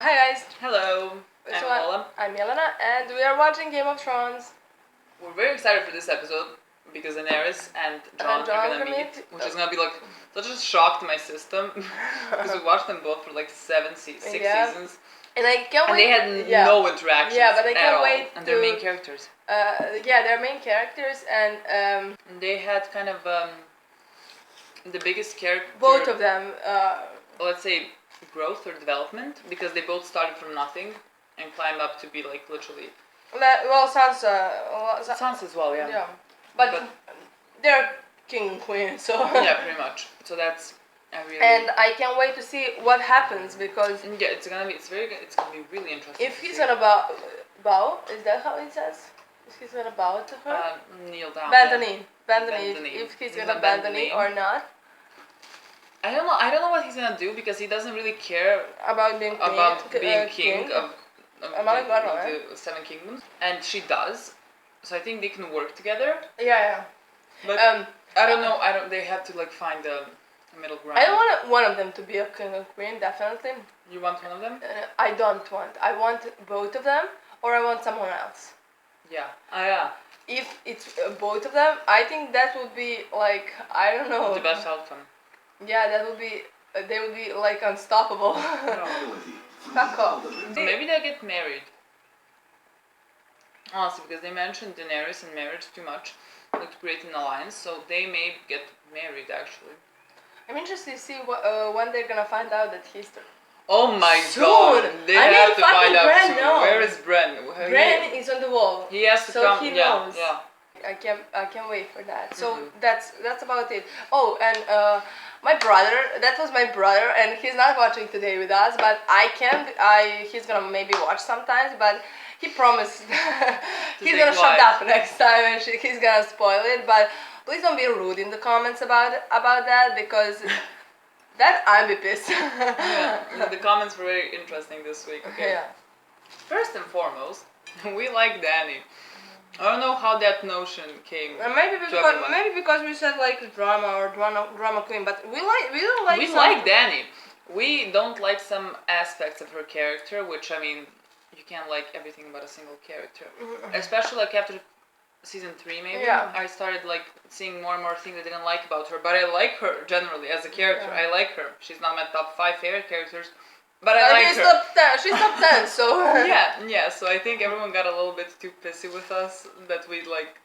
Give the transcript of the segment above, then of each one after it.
Hi guys, Hello, I'm Ola. I'm Jelena, and we are watching Game of Thrones. We're very excited for this episode because Daenerys and Jon are gonna meet, which is gonna be like such a shock to my system because we watched them both for like six seasons, And I can't and wait. they had no interactions but I can't wait. And they're main characters. They're main characters, and they had kind of the biggest character. Both of them. Let's say growth or development because they both started from nothing and climbed up to be like literally. Well, Sansa. Sansa as well, yeah. Yeah, but they're king and queen, so. Yeah, pretty much. So that's. And I can't wait to see what happens because. Yeah, it's gonna be really interesting. If he's gonna bow, is that how it says? If he's gonna bow to her. Kneel down. Bend the knee. If he's gonna bend the knee or not. I don't know what he's gonna do because he doesn't really care about being king of the Seven Kingdoms, and she does. So I think they can work together. Yeah. But I don't know. They have to like find a middle ground. I don't want one of them to be a king and queen. Definitely. You want one of them? I don't want. I want both of them, or I want someone else. Yeah. Yeah. If it's both of them, I think that would be like I don't know. The best outcome. Yeah, that would be. They would be like unstoppable. No. Fuck off. Maybe they'll get married. Honestly, because they mentioned Daenerys and marriage too much, like to create an alliance, so they may get married actually. I'm interested to see when they're gonna find out that he's. Oh my soon. God! They have to find out Bran soon. knows. Where is Bran? Bran is on the wall. He has to so come. He knows. Yeah. I can't wait for that. So that's about it. Oh, and my brother, that was my brother, and he's not watching today with us, but he's gonna maybe watch sometimes, but he promised he's gonna shut up next time and he's gonna spoil it, but please don't be rude in the comments about that because that I'll be pissed. Yeah, the comments were very interesting this week. Okay. Yeah. First and foremost, we like Dany. I don't know how that notion came. Maybe because we said like drama queen, but we don't like. We like Dany. We don't like some aspects of her character, which I mean, you can't like everything about a single character. Especially like after season 3, maybe. Yeah. I started like seeing more and more things I didn't like about her, but I like her generally as a character. Yeah. I like her. She's not my top 5 favorite characters. But I like her. She's top 10, so... yeah, so I think everyone got a little bit too pissy with us that we, like,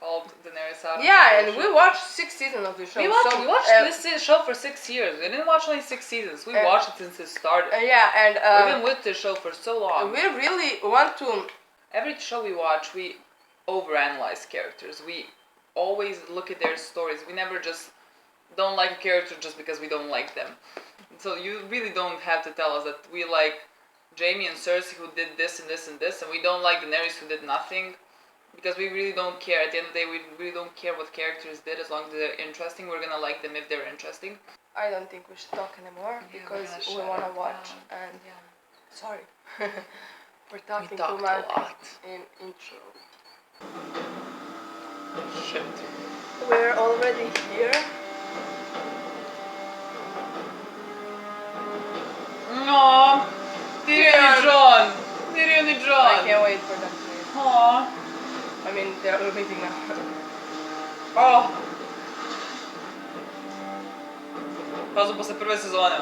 called Daenerys out. Yeah, and we watched 6 seasons of the show. We watched this show for 6 years. We didn't watch only 6 seasons. We watched it since it started. Yeah, and... We've been with this show for so long. We really want to... Every show we watch, we overanalyze characters. We always look at their stories. We never just don't like a character just because we don't like them. So you really don't have to tell us that we like Jaime and Cersei who did this and this and this, and we don't like Daenerys who did nothing, because we really don't care. At the end of the day, we really don't care what characters did as long as they're interesting. We're gonna like them if they're interesting. I don't think we should talk anymore because we wanna watch and sorry, we're talking too much a lot in intro. Shit. We're already here. Aww, Tyrion Jon. I can't wait for that. Aww. I mean, they're all meeting now. Oh. Pauzu posle prve sezone.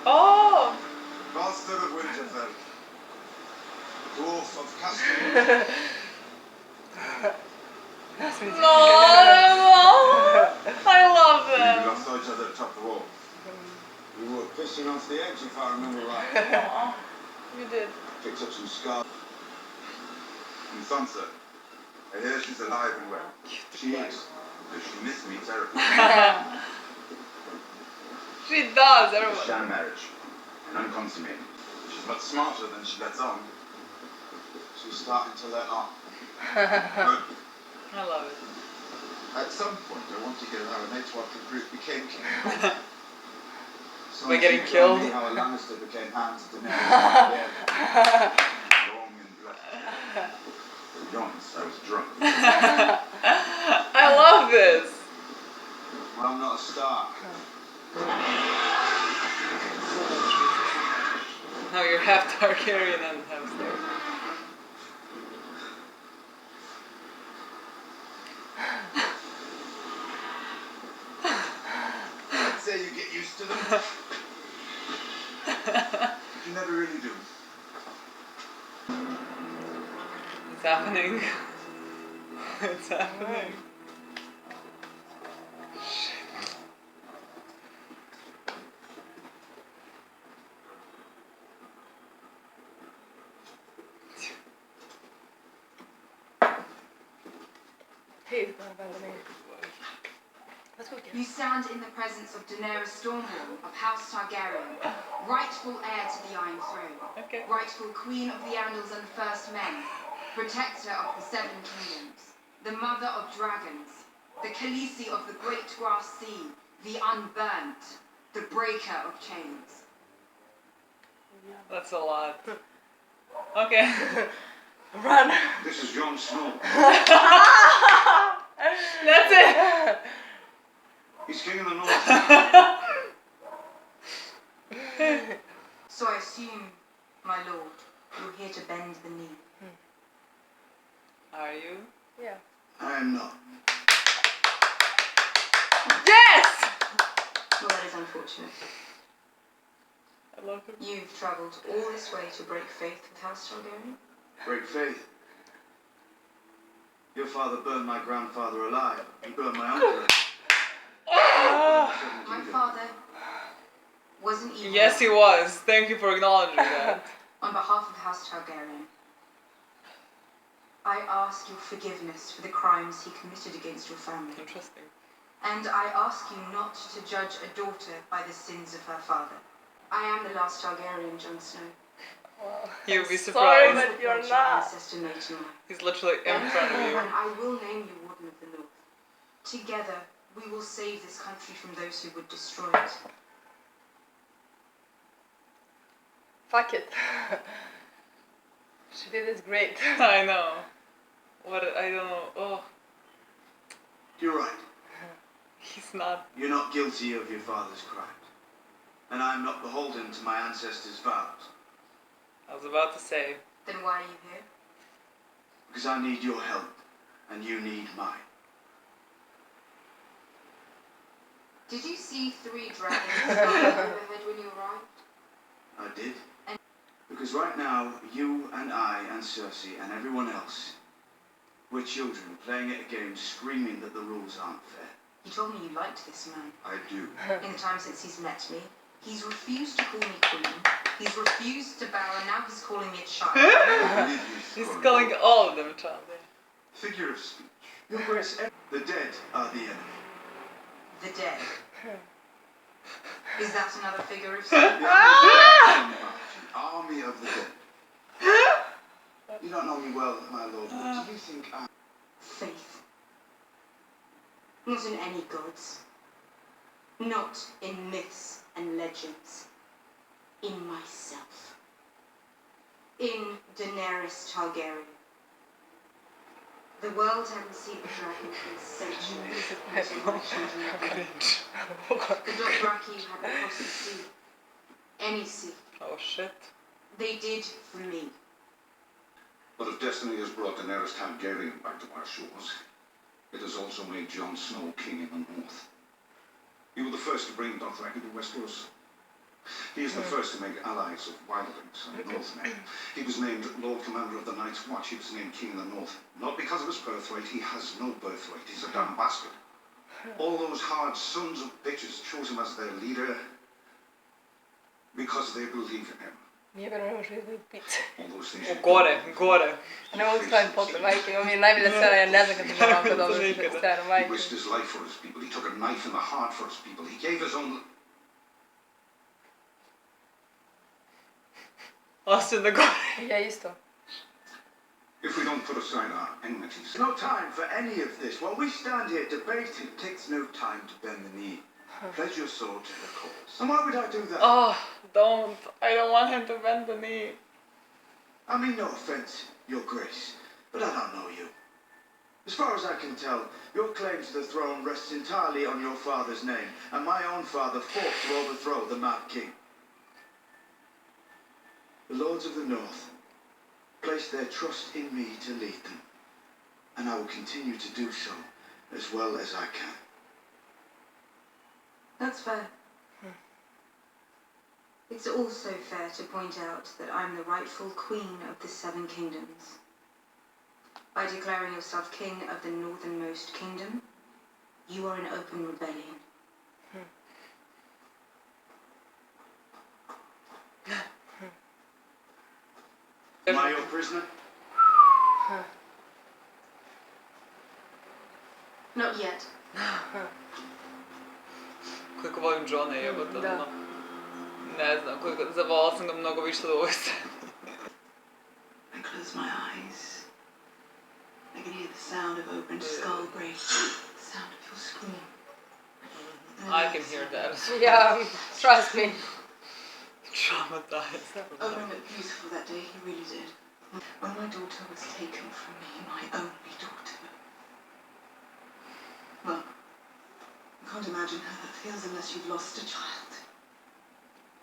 Oh. Bastard of Winterfell. Dwarf of Castle. No. I love them. We lost each other at the top of the wall. We were pissing off the edge, if I remember right. Aww. You did. Picked up some scars. And Sansa, I hear she's alive and well. She is, but she missed me terribly. She does, everyone. A sham marriage, and unconsummated. She's much smarter than she lets on. She's starting to let on. Good. I love it. At some point, I want to hear how an Nightwalker group became king. By getting killed. How a Lannister became hand to Daenerys. Long and blessed. For once, I was drunk. I love this. Well, I'm not a Stark. Now you're half Targaryen and half Stark. I'd say you get used to them. You never really do. It's happening. It's happening. He's gonna bend the knee. Let's go You stand in the presence of Daenerys Stormborn of House Targaryen, rightful heir to the Iron Throne, Okay. rightful Queen of the Andals and First Men, protector of the Seven Kingdoms, the mother of dragons, the Khaleesi of the Great Grass Sea, the Unburnt, the breaker of chains. That's a lot. Okay. Run! This is Jon Snow. That's it. He's king of the north. So I assume, my lord, you're here to bend the knee. Are you? Yeah. I am not. Yes! Well, that is unfortunate. I love him. You've travelled all this way to break faith with House Targaryen? Break faith. Your father burned my grandfather alive. He burned my uncle alive. My father wasn't evil. Yes, he was. Thank you for acknowledging that. On behalf of House Targaryen, I ask your forgiveness for the crimes he committed against your family. Interesting. And I ask you not to judge a daughter by the sins of her father. I am the last Targaryen, Jon Snow. Well, You'll be I'm surprised. Sorry, but you're Your not. ancestor made to mine. He's literally in front of you. And I will name you Warden of the North. Together, we will save this country from those who would destroy it. Fuck it. She did this great. I know. What? I don't know. Oh, You're right. he's not. You're not guilty of your father's crimes. And I am not beholden to my ancestors' vows. I was about to say. Then why are you here? Because I need your help. And you need mine. Did you see 3 dragons flying overhead when you arrived? I did. Because right now, you and I and Cersei and everyone else, we're children playing at a game screaming that the rules aren't fair. You told me you liked this man. I do. In the time since he's met me, he's refused to call me queen. He's refused to bow, and now he's calling me a child. He's calling all of them child. Figure of speech. Your Grace, the dead are the enemy. The dead. Is that another figure of speech? An army of the dead. You don't know me well, my lord, but do you think I... Faith. Not in any gods. Not in myths and legends. In myself. In Daenerys Targaryen. The world hadn't seen a dragon in centuries until my children were born. The Dothraki hadn't crossed the sea. Any sea. Oh shit. They did for me. But if destiny has brought Daenerys Targaryen back to our shores, it has also made Jon Snow king in the north. You were the first to bring Dothraki to Westeros. He is the first to make allies of wildlings and Northmen. He was named Lord Commander of the Night's Watch. He was named King of the North. Not because of his birthright. He has no birthright. He's a damn bastard. All those hard sons of bitches chose him as their leader because they believe in him. Mi per me može biti. All those things. Gore. Ne mogu staviti posle, majke, ovo mi je najbolja scena, ja ne znam kad sam ovako dobro scenu, He majke. risked his life for his people. He took a knife in the heart for his people. He gave his own... Austin the Gore. Ja isto. If we don't put aside our enmities... No time for any of this. While we stand here debating, it takes no time to bend the knee. Pledge your sword to the cause. And why would I do that? Oh, don't. I don't want him to bend the knee. I mean no offense, Your Grace, but I don't know you. As far as I can tell, your claim to the throne rests entirely on your father's name, and my own father fought to overthrow the Mad King. the Lords of the North, place their trust in me to lead them, and I will continue to do so as well as I can. That's fair. It's also fair to point out that I'm the rightful Queen of the Seven Kingdoms. By declaring yourself King of the Northernmost Kingdom, you are in open rebellion. Am I your prisoner? Not yet. Koliko volim Johna, jebote, Da. ono, ne znam, koliko, zavolala sam ga mnogo više od ovoj sceni. I close my eyes. I can hear the sound of open skull break, the sound of your scream. I can hear that. Yeah, trust me. Traumatized. Owen looked beautiful that day, he really did. When my daughter was taken from me, my only daughter. Well, you can't imagine how that feels unless you've lost a child.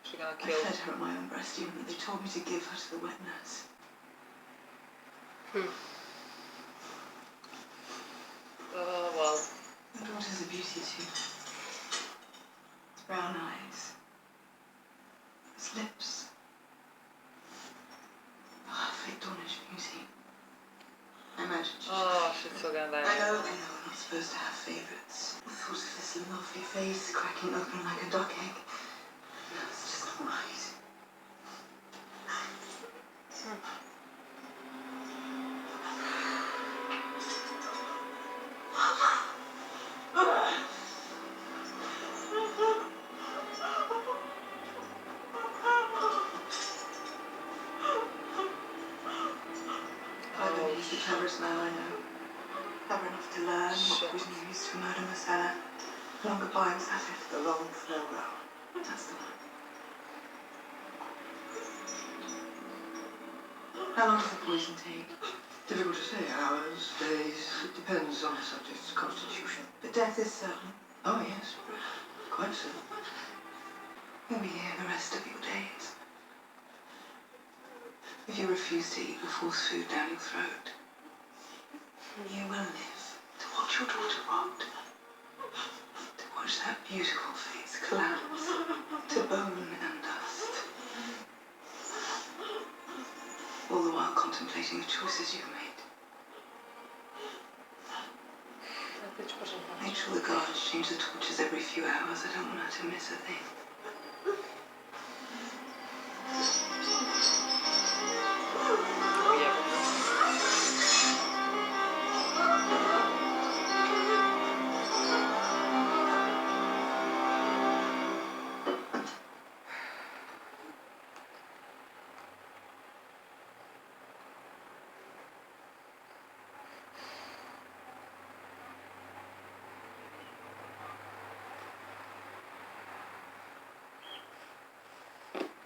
She's gonna I kill. fed her at my own breast, even though they told me to give her to the wet nurse. Oh, well. My daughter's a beauty too. Brown eyes. His lips. Perfect Dornish beauty. I imagine she's Oh, she's so gonna die. I know, we're not supposed to have favourites. The thought of this lovely face cracking open like a duck egg. No, it's just not right. He's the cleverest man I know. Clever enough to learn what poison you used to murder Marcella. Long goodbye was that it? The long farewell. That's the one. How long does the poison take? Difficult to say. Hours, days. It depends on the subject's constitution. But death is certain. Oh, yes. Quite certain. You'll be here the rest of your days. If you refuse to eat the force food down your throat, you will live to watch your daughter rot. To watch that beautiful face collapse to bone and dust. All the while contemplating the choices you've made. Make sure the guards change the torches every few hours. I don't want her to miss a thing.